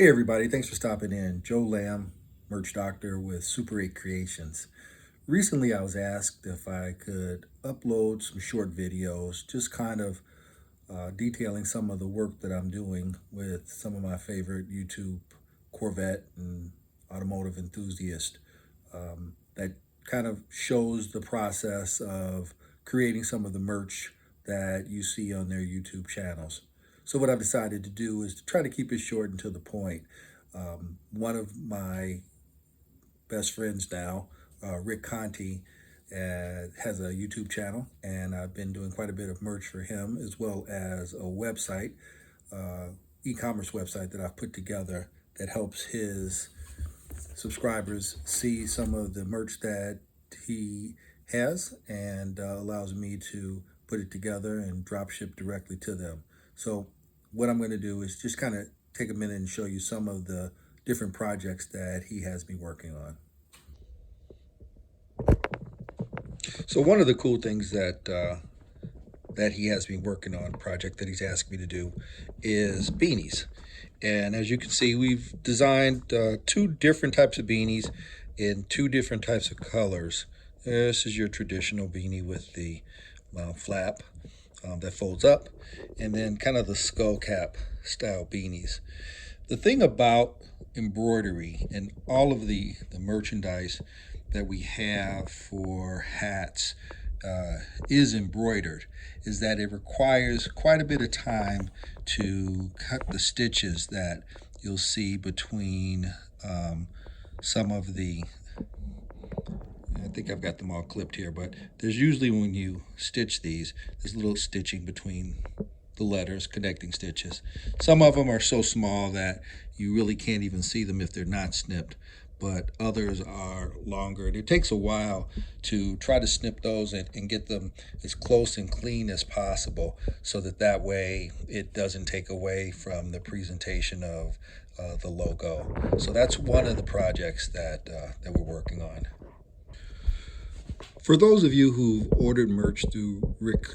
Hey everybody, thanks for stopping in. Joe Lamb, merch doctor with Super 8 Creations. Recently I was asked if I could upload some short videos, just kind of detailing some of the work that I'm doing with some of my favorite YouTube Corvette and automotive enthusiasts. That kind of shows the process of creating some of the merch that you see on their YouTube channels. So what I've decided to do is to try to keep it short and to the point. One of my best friends now, Rick Conti, has a YouTube channel, and I've been doing quite a bit of merch for him, as well as a website, uh, e-commerce website that I've put together that helps his subscribers see some of the merch that he has and allows me to put it together and drop ship directly to them. So what I'm going to do is just kind of take a minute and show you some of the different projects that he has me working on. So one of the cool things that he has me working on, project that he's asked me to do, is beanies. And as you can see, we've designed two different types of beanies in two different types of colors. This is your traditional beanie with the flap that folds up, and then kind of the skull cap style beanies. The thing about embroidery and all of the merchandise that we have for hats is embroidered is that it requires quite a bit of time to cut the stitches that you'll see between some of the, I think I've got them all clipped here, but there's usually, when you stitch these, there's a little stitching between the letters, connecting stitches. Some of them are so small that you really can't even see them if they're not snipped, but others are longer. And it takes a while to try to snip those and get them as close and clean as possible, so that way it doesn't take away from the presentation of the logo. So that's one of the projects that we're working on. For those of you who've ordered merch through Rick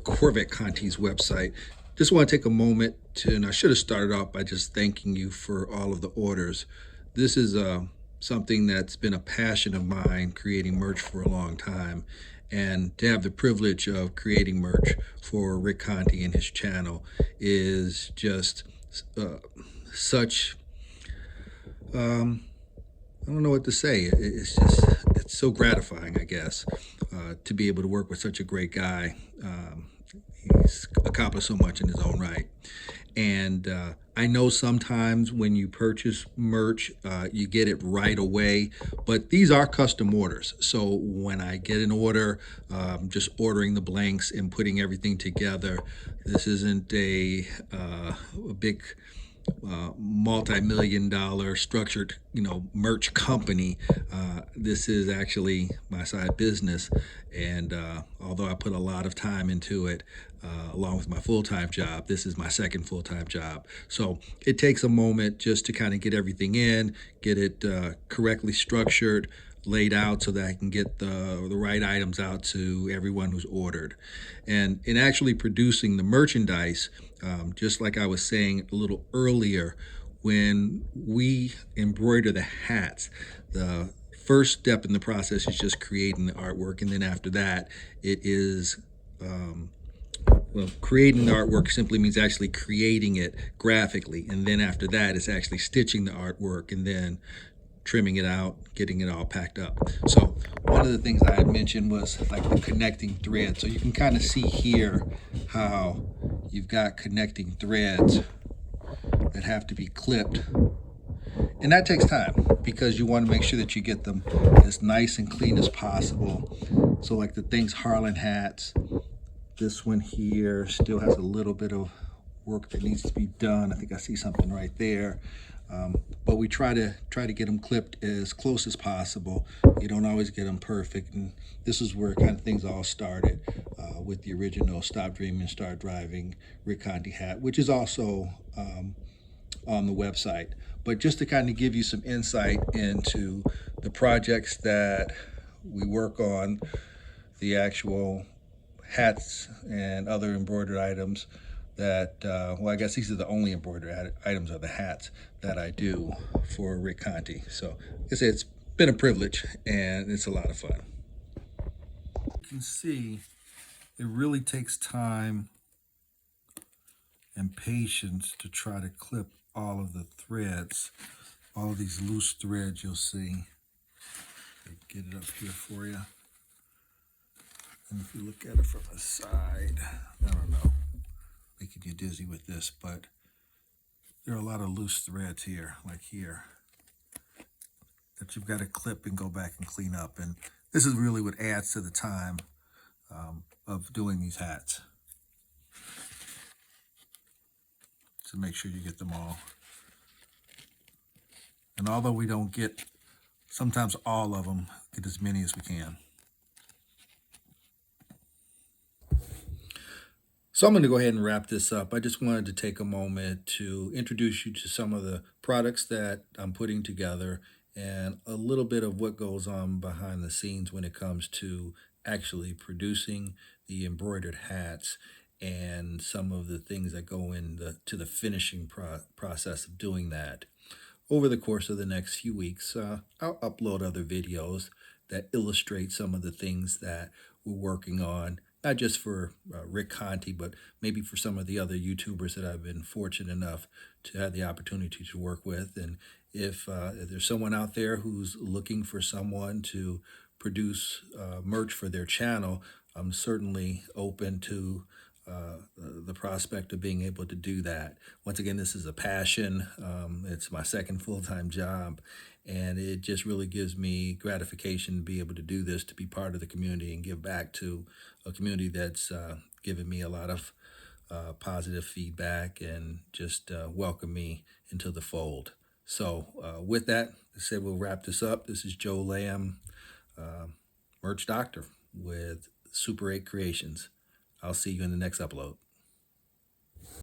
Corvette Conti's website, just want to take a moment to, and I should have started off by just thanking you for all of the orders. This is something that's been a passion of mine, creating merch for a long time. And to have the privilege of creating merch for Rick Conti and his channel is just such, I don't know what to say. It's so gratifying, I guess, to be able to work with such a great guy. He's accomplished so much in his own right. And I know sometimes when you purchase merch, you get it right away, but these are custom orders. So when I get an order, just ordering the blanks and putting everything together, this isn't a big multi-million-dollar structured, merch company. This is actually my side business, and although I put a lot of time into it, along with my full-time job, this is my second full-time job. So it takes a moment just to kind of get everything in, get it correctly structured, laid out, so that I can get the right items out to everyone who's ordered. And in actually producing the merchandise, just like I was saying a little earlier, when we embroider the hats, the first step in the process is just creating the artwork, and then after that it is creating the artwork simply means actually creating it graphically, and then after that it's actually stitching the artwork and then trimming it out, getting it all packed up. So one of the things I had mentioned was like the connecting thread. So you can kind of see here how you've got connecting threads that have to be clipped. And that takes time because you want to make sure that you get them as nice and clean as possible. So like the things Harlan hats, this one here still has a little bit of work that needs to be done. I think I see something right there. But we try to get them clipped as close as possible. You don't always get them perfect, and this is where kind of things all started with the original Stop Dreaming, Start Driving Rick Conti hat, which is also on the website. But just to kind of give you some insight into the projects that we work on, the actual hats and other embroidered items that, well, I guess these are the only embroidered items of the hats that I do for Rick Conti. So like I say, it's been a privilege and it's a lot of fun. You can see it really takes time and patience to try to clip all of the threads, all of these loose threads you'll see. Get it up here for you. And if you look at it from the side, I don't know, making you dizzy with this, but there are a lot of loose threads here, like here, that you've got to clip and go back and clean up. And this is really what adds to the time of doing these hats. So make sure you get them all. And although we don't get sometimes all of them, get as many as we can. So I'm going to go ahead and wrap this up. I just wanted to take a moment to introduce you to some of the products that I'm putting together and a little bit of what goes on behind the scenes when it comes to actually producing the embroidered hats and some of the things that go into the finishing process of doing that. Over the course of the next few weeks, I'll upload other videos that illustrate some of the things that we're working on, not just for Rick Conti, but maybe for some of the other YouTubers that I've been fortunate enough to have the opportunity to work with. And if there's someone out there who's looking for someone to produce merch for their channel, I'm certainly open to the prospect of being able to do that. Once again, this is a passion. It's my second full-time job, and it just really gives me gratification to be able to do this, to be part of the community and give back to a community that's given me a lot of positive feedback and just welcome me into the fold. So with that, I said we'll wrap this up. This is Joe Lamb, Merch Doctor with Super 8 Creations. I'll see you in the next upload.